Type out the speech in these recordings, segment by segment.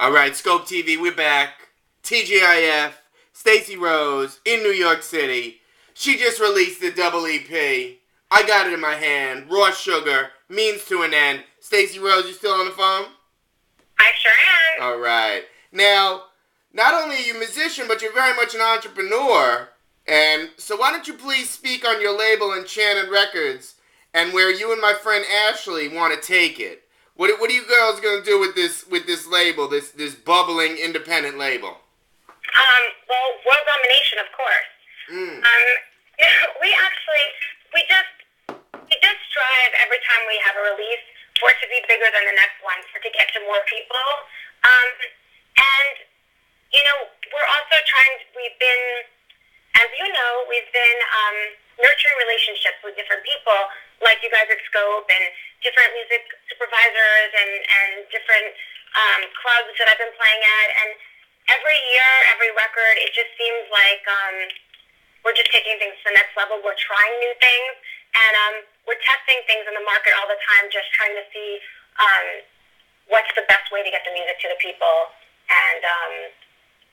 All right, Skope TV, we're back. TGIF, Stacie Rose in New York City. She just released the double EP. I got it in my hand. Raw Sugar, Means to an End. Stacie Rose, you still on the phone? I sure am. All right. Now, not only are you a musician, but you're very much an entrepreneur. And so why don't you please speak on your label, Enchanted Records, and where you and my friend Ashley want to take it. What are you girls going to do with this label, this bubbling independent label? Well, world domination, of course. We just strive every time we have a release for it to be bigger than the next one, for it to get to more people. And, you know, we're also we've been nurturing relationships with different people, like you guys at Skope, and different music supervisors and different clubs that I've been playing at. And every year, every record, it just seems like we're just taking things to the next level. We're trying new things, and we're testing things in the market all the time, just trying to see what's the best way to get the music to the people. And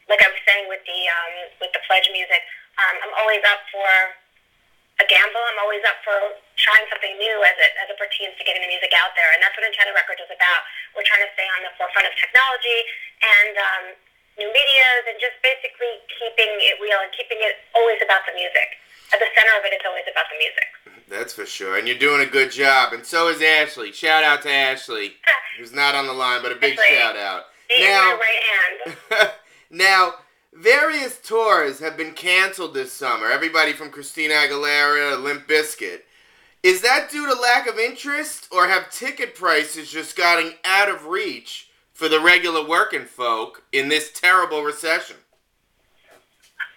like I was saying with the pledge music, I'm always up for a gamble. I'm always up for trying something new as it pertains to getting the music out there, and that's what Enchanted Records is about. We're trying to stay on the forefront of technology and new medias, and just basically keeping it real and keeping it always about the music. At the center of it, it's always about the music. That's for sure, and you're doing a good job, and so is Ashley. Shout out to Ashley, who's not on the line, but a big shout out. Now, my right hand. Now, various tours have been canceled this summer. Everybody from Christina Aguilera to Limp Bizkit. Is that due to lack of interest, or have ticket prices just gotten out of reach for the regular working folk in this terrible recession?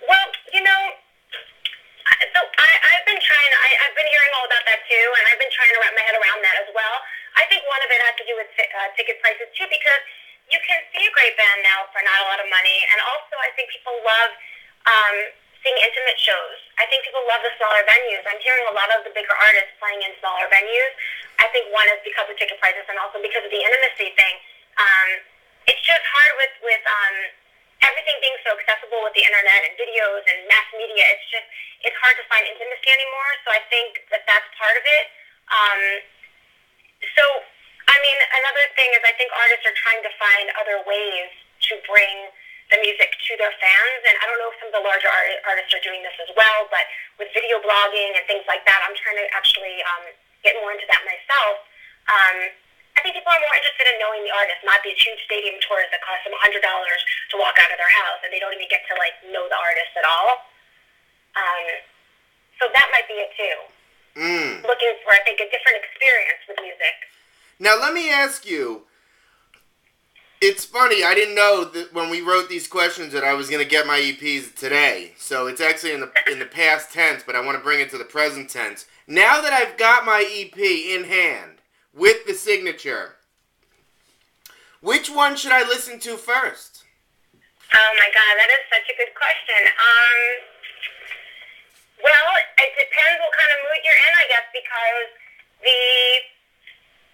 Well, you know, so I've been hearing all about that too, and I've been trying to wrap my head around that as well. I think one of it has to do with ticket prices too, because you can see a great band now for not a lot of money, and also I think people love seeing intimate shows. I think people love the smaller venues. I'm hearing a lot of the bigger artists playing in smaller venues. I think one is because of ticket prices, and also because of the intimacy thing. It's just hard with everything being so accessible with the internet and videos and mass media. It's hard to find intimacy anymore. So I think that's part of it. So I mean, another thing is I think artists are trying to find other ways to bring the music to their fans, and I don't know if some of the larger artists are doing this as well, but with video blogging and things like that, I'm trying to actually get more into that myself. I think people are more interested in knowing the artist, not these huge stadium tours that cost them $100 to walk out of their house, and they don't even get to know the artist at all. So that might be it too. Looking for, I think, a different experience with music. Now let me ask you. It's funny, I didn't know that when we wrote these questions that I was going to get my EPs today. So it's actually in the past tense, but I want to bring it to the present tense. Now that I've got my EP in hand, with the signature, which one should I listen to first? Oh my God, that is such a good question. Well, it depends what kind of mood you're in, I guess, because the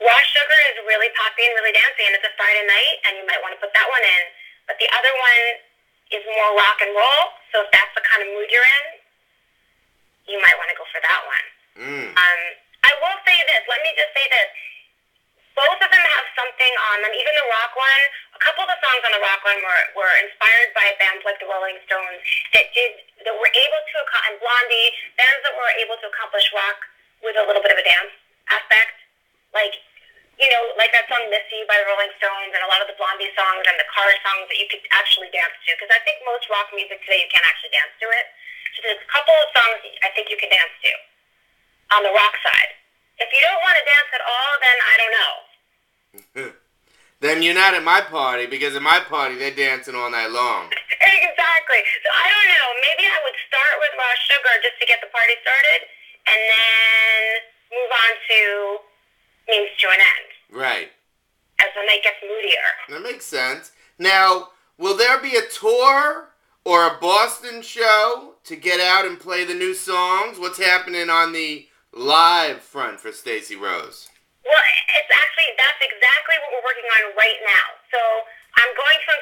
Raw Sugar is really poppy and really dancey, and it's a Friday night, and you might want to put that one in. But the other one is more rock and roll, so if that's the kind of mood you're in, you might want to go for that one. I will say this. Let me just say this. Both of them have something on them. Even the rock one, a couple of the songs on the rock one were inspired by bands like the Rolling Stones that were able to, and Blondie, bands that were able to accomplish rock with a little bit of a dance aspect. Like, you know, like that song Missy by the Rolling Stones, and a lot of the Blondie songs and the Cars songs that you could actually dance to. Because I think most rock music today, you can't actually dance to it. So there's a couple of songs I think you can dance to on the rock side. If you don't want to dance at all, then I don't know. Then you're not at my party, because at my party, they're dancing all night long. Exactly. So I don't know. Maybe I would start with Raw Sugar just to get the party started, and then move on to Means to an End. Right. As the night gets moodier. That makes sense. Now, will there be a tour or a Boston show to get out and play the new songs? What's happening on the live front for Stacie Rose? Well, that's exactly what we're working on right now. So I'm going to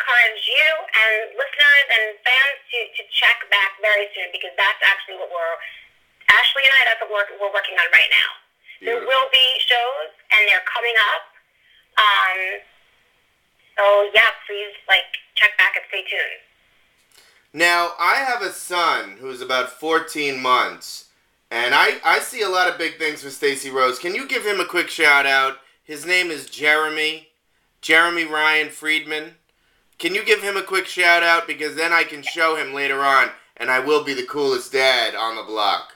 that's actually what Ashley and I, that's what we're working on right now. There will be shows, and they're coming up. So, yeah, please, check back and stay tuned. Now, I have a son who's about 14 months, and I see a lot of big things for Stacie Rose. Can you give him a quick shout-out? His name is Jeremy Ryan Friedman. Can you give him a quick shout-out? Because then I can show him later on, and I will be the coolest dad on the block.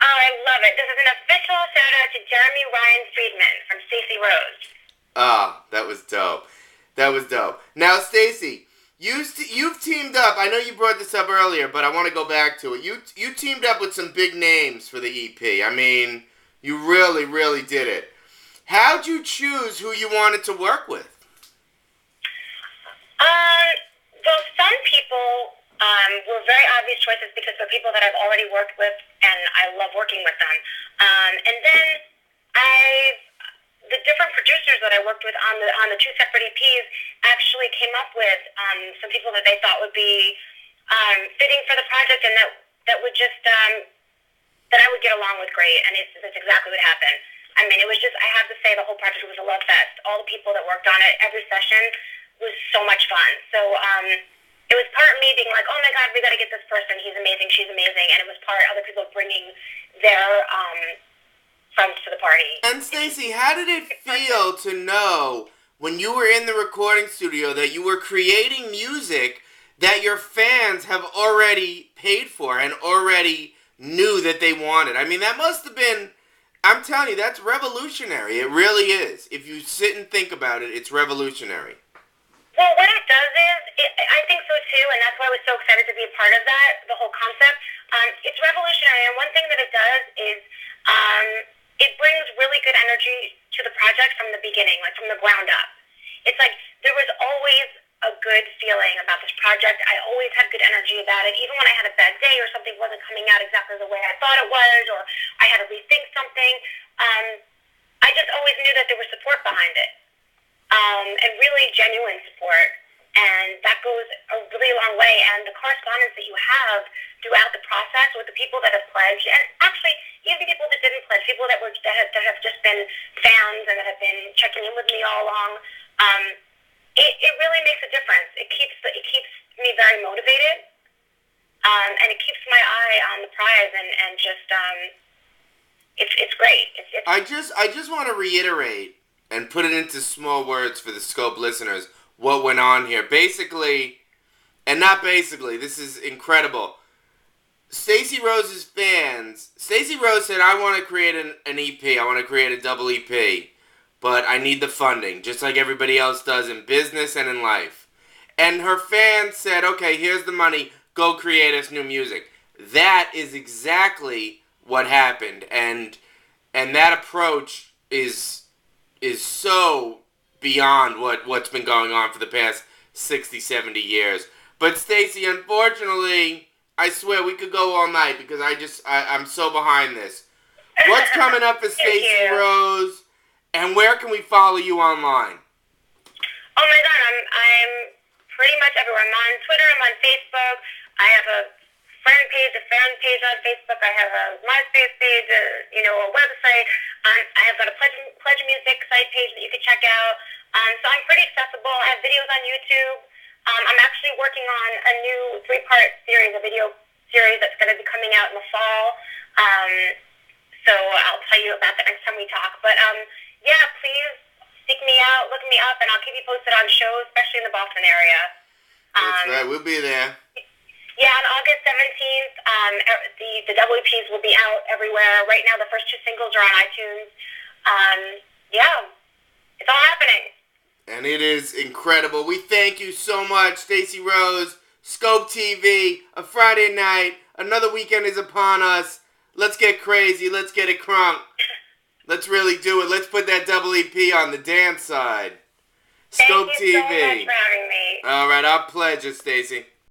Oh, I love it. This is an official shout-out to Jeremy Ryan Friedman from Stacie Rose. Ah, that was dope. That was dope. Now, Stacie, you've teamed up. I know you brought this up earlier, but I want to go back to it. You teamed up with some big names for the EP. I mean, you really, really did it. How'd you choose who you wanted to work with? Well, some people were very obvious choices because they're people that I've already worked with, and I love working with them. And then the different producers that I worked with on the two separate EPs actually came up with some people that they thought would be fitting for the project, and that would just that I would get along with great. And that's exactly what happened. I mean, it was just, I have to say, the whole project was a love fest. All the people that worked on it, every session was so much fun. So it was part me being like, oh my God, we got to get this person. He's amazing. She's amazing. And it was part other people bringing their friends to the party. And Stacie, how did it feel to know when you were in the recording studio that you were creating music that your fans have already paid for and already knew that they wanted? I mean, that must have been, I'm telling you, that's revolutionary. It really is. If you sit and think about it, it's revolutionary. Well, what it does is, I think so too, and that's why I was so excited to be a part of that, the whole concept. It's revolutionary, and one thing that it does is it brings really good energy to the project from the beginning, like from the ground up. It's like there was always a good feeling about this project. I always had good energy about it, even when I had a bad day or something wasn't coming out exactly the way I thought it was, or I had to rethink something. I just always knew that there was support behind it. And really genuine support, and that goes a really long way. And the correspondence that you have throughout the process with the people that have pledged, and actually even people that didn't pledge, people that have just been fans and that have been checking in with me all along, it really makes a difference. It keeps me very motivated, and it keeps my eye on the prize, and just it's great. I just want to reiterate and put it into small words for the Skope listeners, what went on here. Basically, and not basically, this is incredible. Stacie Rose's fans, Stacie Rose said, I want to create an EP, I want to create a double EP, but I need the funding, just like everybody else does in business and in life. And her fans said, okay, here's the money, go create us new music. That is exactly what happened, and that approach is so beyond what's been going on for the past 60, 70 years. But Stacie, unfortunately, I swear we could go all night because I'm so behind this. What's coming up for Stacie Rose, and where can we follow you online? Oh my God, I'm pretty much everywhere. I'm on Twitter, I'm on Facebook. I have a fan page on Facebook. I have a MySpace page, a website. I have got a Pledge Music site page that you can check out. So I'm pretty accessible. I have videos on YouTube. I'm actually working on a new 3-part series, a video series that's going to be coming out in the fall. So I'll tell you about that next time we talk. But yeah, please seek me out, look me up, and I'll keep you posted on shows, especially in the Boston area. That's right. We'll be there. Yeah, on August 17th, the double EPs will be out everywhere. Right now, the first 2 singles are on iTunes. Yeah, it's all happening. And it is incredible. We thank you so much, Stacie Rose, Skope TV, a Friday night. Another weekend is upon us. Let's get crazy. Let's get it crunk. Let's really do it. Let's put that double EP on the dance side. Skope TV. Thank you so much for having me. All right, our pleasure, Stacie.